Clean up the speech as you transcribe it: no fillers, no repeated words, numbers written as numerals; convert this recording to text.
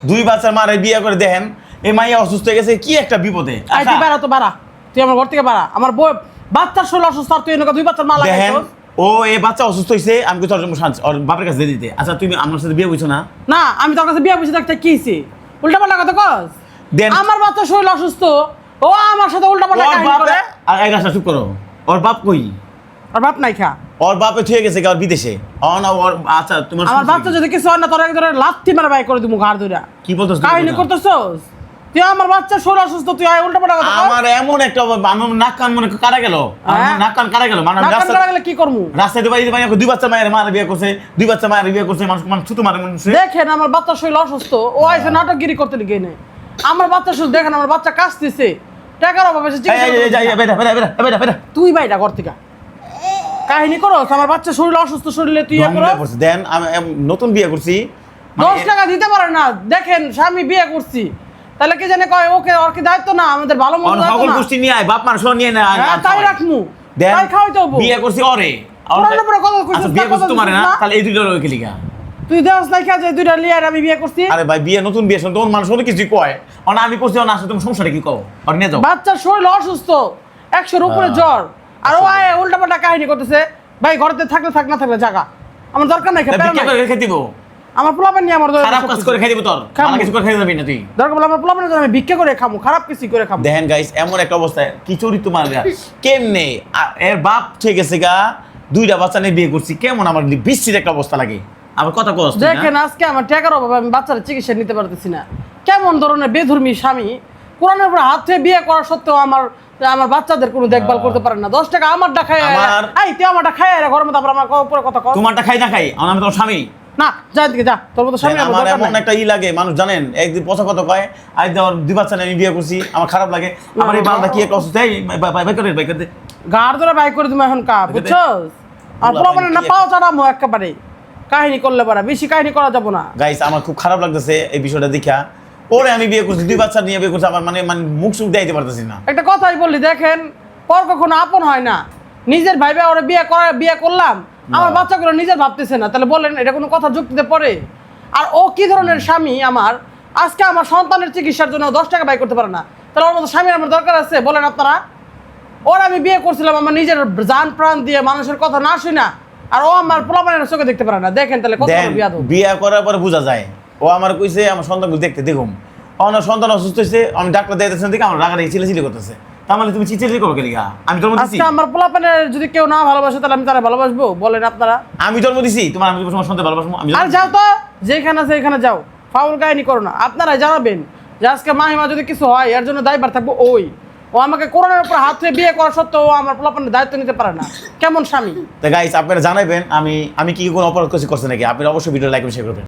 দুই বাচ্চার মারে বিয়ে করে দেখেন এই মাইয়া অসুস্থ হয়ে গেছে কি একটা বিপদে। তুই বাড়া তো বাড়া, তুই আমার ঘর থেকে বাড়া। আমার বউ বাচ্চার শরীর অসুস্থ আর তুই এনেকা দুই বাচ্চার মা দেখেন লাগাইছস। ও এই বাচ্চা অসুস্থ হয়েছে আমি তোর ওর বাপের কাছে দিয়ে দিতে। আচ্ছা তুমি আমার সাথে বিয়ে বুঝছো না? না আমি তোর কাছে বিয়ে বুঝি দেখতে কি হইছে? উল্টা পাল্টা কথা কস। দেন আমার বাচ্চার শরীর অসুস্থ, ও আমার সাথে উল্টা পাল্টা ওর কাহিনী বাপ করে। আর এই গাছটা চুপ করো। ওর বাপ কই? আর বাপ নাই খা। ওর বাপে থুয়ে গেছে ওর বিদেশে। না ওর আচ্ছা তোমার আমার বাচ্চা যদি কিছু হয় না তোর একজনের লাথি মারা বাই করে দিমু ঘাড় ধইরা। কি বলতেছ কাহিনী করতেছস? তুই আমার বাচ্চার শরীর অসুস্থ, তুই উল্টা পাল্টা কথা কস। আমার এমন একটা আমার নাক কান মনে কাটা গেল। আমার নাক কান কাটা গেল। মানে নাক কান কাটা গেলে কি করমু? রাস্তায় বাইরে বাইরে দুই বাচ্চা মায়ের মারা বিয়ে করছে, দুই বাচ্চা মায়ের বিয়ে করছে, মানুষ মানুষ ছুতো মারে মানুষ। দেখেন আমার বাচ্চার শরীর অসুস্থ, ও আইছে নাটকগিরি করতে লিগে নেই। আমার বাচ্চা শুধু দেখেন আমার বাচ্চা কাশতেছে, টাকার অভাবে সে চিকিৎসা করতে পারে না। তুই বাইটা ঘর থেকে কাহিনী করো। আমার বাচ্চা শরীর অসুস্থ, শরীরে তুই করো। দেন আমি নতুন বিয়ে করছি 10 টাকা দিতে পারে না। দেখেন স্বামী বিয়ে করছি, তাহলে কি জানে কয় ওকে ওর কি দায়িত্ব না আমাদের ভালো মন্দ দায়িত্ব সকল না? গোষ্ঠী নিয়ে আয় বাপ মানুষ নিয়ে না হ্যাঁ, তাই রাখমু, দেন তাই খাওয়াইতে হবো। বিয়ে করছি ওরে কোরআনের উপরে কথা কইছিস, আচ্ছা বিয়ে তা করছি কথা তোমার দিছিস না না? তাহলে এই দুইটা রয়ে লিগা তুই দেওয়াস নাই খা যে দুইটা লিয়ার আমি বিয়ে করছি। আরে ভাই বিয়ে নতুন বিয়ে শুন তোমার মানুষ অনেক কিছু কয় অনা আমি করছি না আসলে তুমি সংসারে কি কও আর নিয়ে যাও বাচ্চার শরীর অসুস্থ, 100-র উপরে জ্বর, আর ও আয় উল্টা পাল্টা কাহিনী করতেছে। ভাই ঘরেতে থাকলে থাক, না থাকলে জায়গা আমার দরকার নাই। বিয়ে করে রেখে দিব আমার পোলাপান নিয়ে আমার খারাপ কাজ করে খাই দিব তোর ভালো কিছু করে খাই যাবি না তুই দরকার বলে আমার পোলাপানের জন্য আমি ভিক্ষা করে খামু, খারাপ কিছু করে খামু। দেখেন গাইস এমন একটা অবস্থায় কি চরিত্র মারগা কেমনে এর বাপ ঠিক গেছে গা দুইটা বাচ্চা নিয়ে বিয়ে করছি কেমন আমার বিশ্রীর একটা অবস্থা লাগে আবার কথা কস তুই না? দেখেন আজকে আমার টাকার অভাবে আমি বাচ্চার চিকিৎসা নিতে পারতেছি না। কেমন ধরনের বেধর্মী স্বামী, কোরআনের উপর হাত থেকে বিয়ে করা সত্ত্বেও আমার বাচ্চাদের কোনো দেখভাল করতে পারেন না। 10 টাকা আমারটা খাই, এই তুই আমারটা খাই আর ঘরের মধ্যে আবার আমার উপরে কথা কস। তোমারটা খাই না খাই আমি তোর স্বামী না যা দিকে যা, তোর মতো স্বামী আমার আমার দরকার এমন নাই। একটা লাগে মানুষ জানেন একদিন পচা কথা কয় আজ দেওয়ার দুই বাচ্চা নিয়ে আমি বিয়ে করছি আমার খারাপ লাগে আমার এই বালটা কি একটা অসুস্থ এই বাই করে গাড় ধরে বাই করে তুমি এখন কা, বুঝছস? আর পোলাপানের না পাও চাড়ামো একেবারে কাহিনী করলে পারা, বেশি কাহিনী করা যাবো না। গাইস আমার খুব খারাপ লাগতেছে এই বিষয়টা দেখা ওরে আমি বিয়ে করছি দুই বাচ্চা নিয়ে বিয়ে করছি আমার মানে মানে মুখ সুখ দিতে পারতেছি না একটা কথাই বললি, দেখেন পর কখনো আপন হয় না। নিজের ভাইবে ওরা বিয়ে করলাম, আমার বাচ্চাগুলো নিজের ভাবতেছে না, তাহলে বলেন এটা কোনো কথা যুক্তিতে পড়ে? আর ও কি ধরনের স্বামী আমার, আজকে আমার সন্তানের চিকিৎসার জন্য 10 টাকা ব্যয় করতে পারে না, তাহলে ওর মতো স্বামীর আমার দরকার আছে বলেন আপনারা? ওর আমি বিয়ে করছিলাম আমার নিজের জান প্রাণ দিয়ে, মানুষের কথা না শুই না, আর ও আমার পোলাপানের চোখে দেখতে পারে না। দেখেন তাহলে কত বড় বিয়াদব। বিয়ে করার পরে বোঝা যায় ও আমার কইছে আমার সন্তানকে দেখতে দেখুম আমার সন্তান অসুস্থ হয়েছে আমি ডাক্তার দেখতেছেন দেখে আমার রাগারে চিলাচিলি করতেছে তার মানে তুমি চিচিলি করো কে লিগা আমি জন্ম দিছি আজকে আমার পোলাপানের যদি কেউ না ভালোবাসে তাহলে আমি তারা ভালোবাসবো বলেন আপনারা? আমি জন্ম দিছি তোমার আমি তোমার সন্তান ভালোবাসবো আমি আর যাও তো যেখানে আছে এখানে যাও, ফাউল কাহিনী করো না। আপনারাই জানাবেন যে আজকে মাহিমা যদি কিছু হয় এর জন্য দায়ভার থাকবো ওই। ও আমাকে কোরআনের উপর হাত ধরে বিয়ে করা সত্ত্বেও ও আমার পোলাপানের দায়িত্ব নিতে পারে না। কেমন স্বামী? তো গাইস আপনারা জানাবেন আমি কি কোনো অপরাধ করছি নাকি আপনারা অবশ্যই ভিডিও লাইক এবং শেয়ার করবেন।